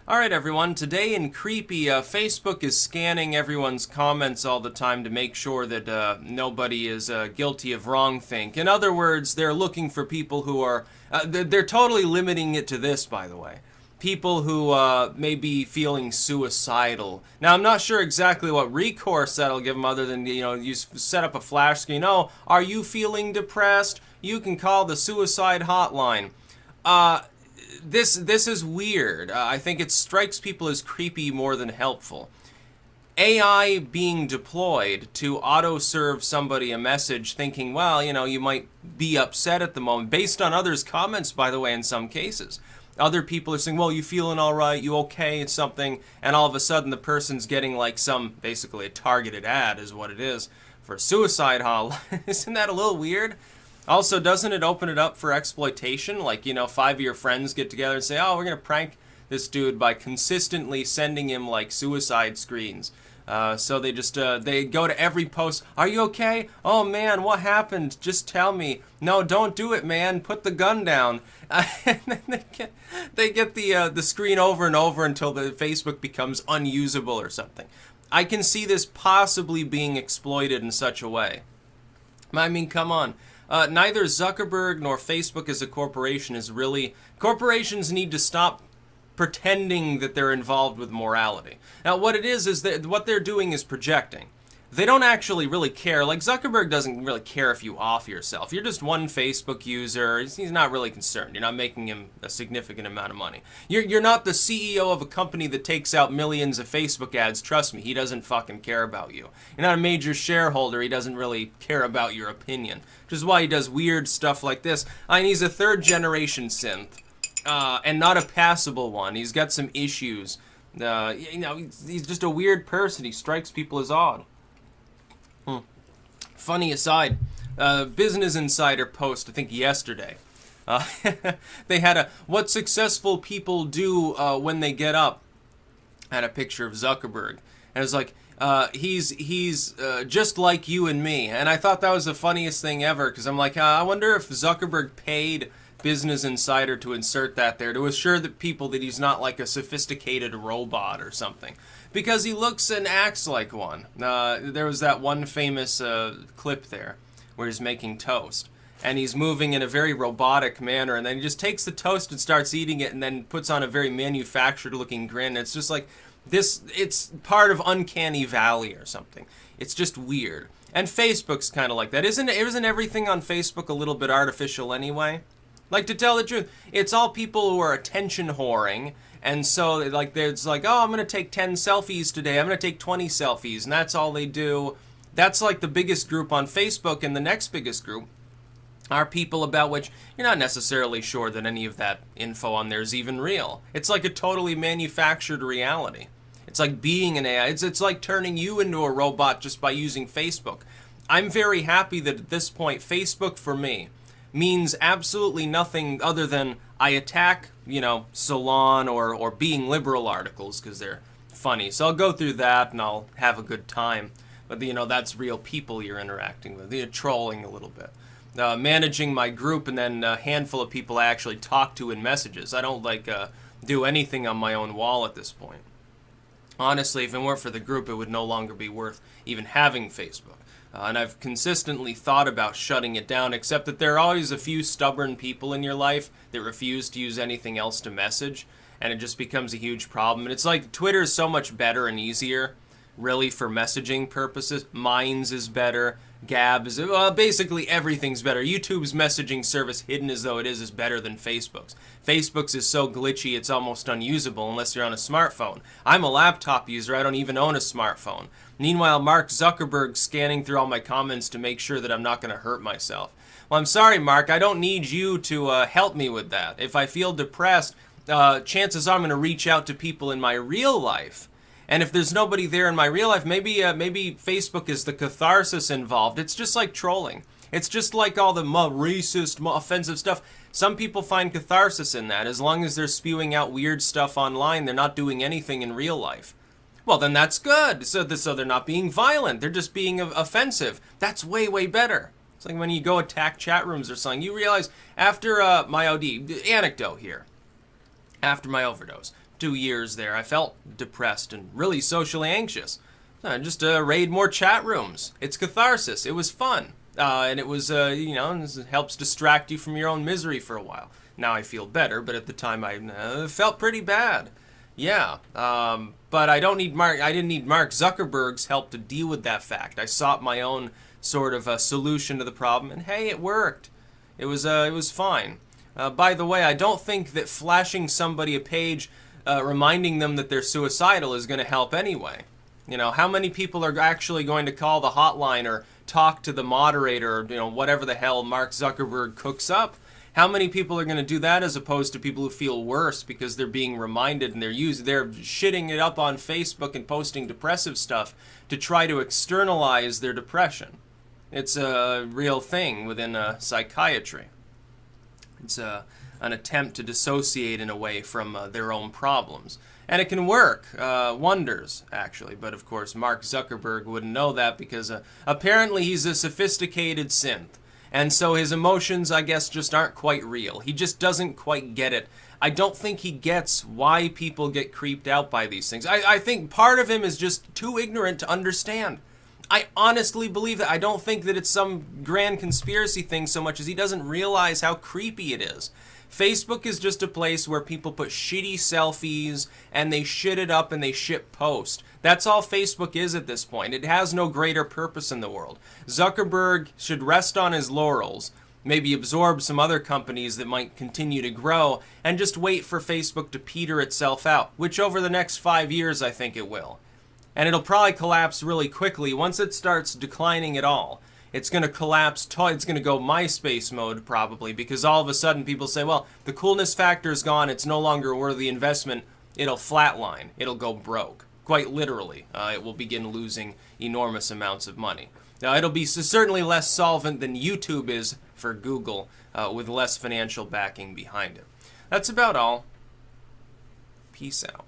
Alright everyone, today in Creepy, Facebook is scanning everyone's comments all the time to make sure that nobody is guilty of wrongthink. In other words, they're looking for people who are... they're totally limiting it to this, by the way. People who may be feeling suicidal. Now, I'm not sure exactly what recourse that'll give them other than, you set up a flash screen. Oh, are you feeling depressed? You can call the suicide hotline. This is weird. I think it strikes people as creepy more than helpful. AI being deployed to auto-serve somebody a message thinking, well, you might be upset at the moment, based on others' comments, by the way, in some cases. Other people are saying, well, you feeling all right, you okay, it's something, and all of a sudden the person's getting like basically a targeted ad is what it is, for a suicide hotline. Isn't that a little weird? Also, doesn't it open it up for exploitation? Like, 5 of your friends get together and say, oh, we're going to prank this dude by consistently sending him, like, suicide screens. So they just, they go to every post, are you okay? Oh, man, what happened? Just tell me. No, don't do it, man. Put the gun down. And then they get the screen over and over until the Facebook becomes unusable or something. I can see this possibly being exploited in such a way. I mean, come on. Neither Zuckerberg nor Facebook as a corporation is really... Corporations need to stop pretending that they're involved with morality. Now, what it is that what they're doing is projecting. They don't actually really care. Like, Zuckerberg doesn't really care if you off yourself. You're just one Facebook user. He's not really concerned. You're not making him a significant amount of money. You're not the CEO of a company that takes out millions of Facebook ads. Trust me, he doesn't fucking care about you. You're not a major shareholder. He doesn't really care about your opinion. Which is why he does weird stuff like this. I mean, he's a third-generation synth, and not a passable one. He's got some issues. He's just a weird person. He strikes people as odd. Funny aside, Business Insider post, I think yesterday, they had a what successful people do when they get up. I had a picture of Zuckerberg, and it was like, he's just like you and me. And I thought that was the funniest thing ever, because I'm like, I wonder if Zuckerberg paid Business Insider to insert that there to assure the people that he's not like a sophisticated robot or something. Because he looks and acts like one. There was that one famous clip there where he's making toast. And he's moving in a very robotic manner. And then he just takes the toast and starts eating it and then puts on a very manufactured looking grin. It's just like, it's part of Uncanny Valley or something. It's just weird. And Facebook's kind of like that. Isn't everything on Facebook a little bit artificial anyway? Like, to tell the truth, it's all people who are attention whoring, and so, like, it's like, oh, I'm going to take 10 selfies today, I'm going to take 20 selfies, and that's all they do. That's, like, the biggest group on Facebook, and the next biggest group are people about which you're not necessarily sure that any of that info on there is even real. It's like a totally manufactured reality. It's like being an AI. It's like turning you into a robot just by using Facebook. I'm very happy that at this point, Facebook, for me, means absolutely nothing other than I attack, Salon or Being Liberal articles because they're funny. So I'll go through that and I'll have a good time. But, that's real people you're interacting with. You're trolling a little bit. Managing my group and then a handful of people I actually talk to in messages. I don't, do anything on my own wall at this point. Honestly, if it weren't for the group, it would no longer be worth even having Facebook. And I've consistently thought about shutting it down, except that there are always a few stubborn people in your life that refuse to use anything else to message, and it just becomes a huge problem. And it's like Twitter is so much better and easier, really, for messaging purposes. Minds is better. Gab is... basically everything's better. YouTube's messaging service, hidden as though it is better than Facebook's. Facebook's is so glitchy it's almost unusable unless you're on a smartphone. I'm a laptop user. I don't even own a smartphone. Meanwhile, Mark Zuckerberg's scanning through all my comments to make sure that I'm not going to hurt myself. Well, I'm sorry, Mark. I don't need you to help me with that. If I feel depressed, chances are I'm going to reach out to people in my real life. And if there's nobody there in my real life, maybe Facebook is the catharsis involved. It's just like trolling. It's just like all the racist, offensive stuff. Some people find catharsis in that. As long as they're spewing out weird stuff online, they're not doing anything in real life. Well, then that's good. So they're not being violent. They're just being offensive. That's way, way better. It's like when you go attack chat rooms or something. You realize after my OD, anecdote here, after my overdose, 2 years there, I felt depressed and really socially anxious. I just raid more chat rooms. It's catharsis. It was fun. And it was, it helps distract you from your own misery for a while. Now I feel better, but at the time I felt pretty bad. Yeah, but I didn't need Mark Zuckerberg's help to deal with that fact. I sought my own sort of a solution to the problem, and hey, it worked. It was fine. By the way, I don't think that flashing somebody a page reminding them that they're suicidal is going to help anyway. You know, how many people are actually going to call the hotline or talk to the moderator or, whatever the hell Mark Zuckerberg cooks up? How many people are going to do that as opposed to people who feel worse because they're being reminded and they're shitting it up on Facebook and posting depressive stuff to try to externalize their depression? It's a real thing within psychiatry. It's an attempt to dissociate in a way from their own problems. And it can work wonders, actually. But of course, Mark Zuckerberg wouldn't know that because apparently he's a sophisticated synth. And so his emotions, I guess, just aren't quite real. He just doesn't quite get it. I don't think he gets why people get creeped out by these things. I think part of him is just too ignorant to understand. I honestly believe that. I don't think that it's some grand conspiracy thing so much as he doesn't realize how creepy it is. Facebook is just a place where people put shitty selfies and they shit it up and they shit post. That's all Facebook is at this point. It has no greater purpose in the world. Zuckerberg should rest on his laurels, maybe absorb some other companies that might continue to grow, and just wait for Facebook to peter itself out, which over the next 5 years I think it will. And it'll probably collapse really quickly once it starts declining at all. It's going to collapse, it's going to go MySpace mode probably, because all of a sudden people say, well, the coolness factor is gone, it's no longer worth the investment, it'll flatline, it'll go broke. Quite literally, it will begin losing enormous amounts of money. Now, it'll be certainly less solvent than YouTube is for Google, with less financial backing behind it. That's about all. Peace out.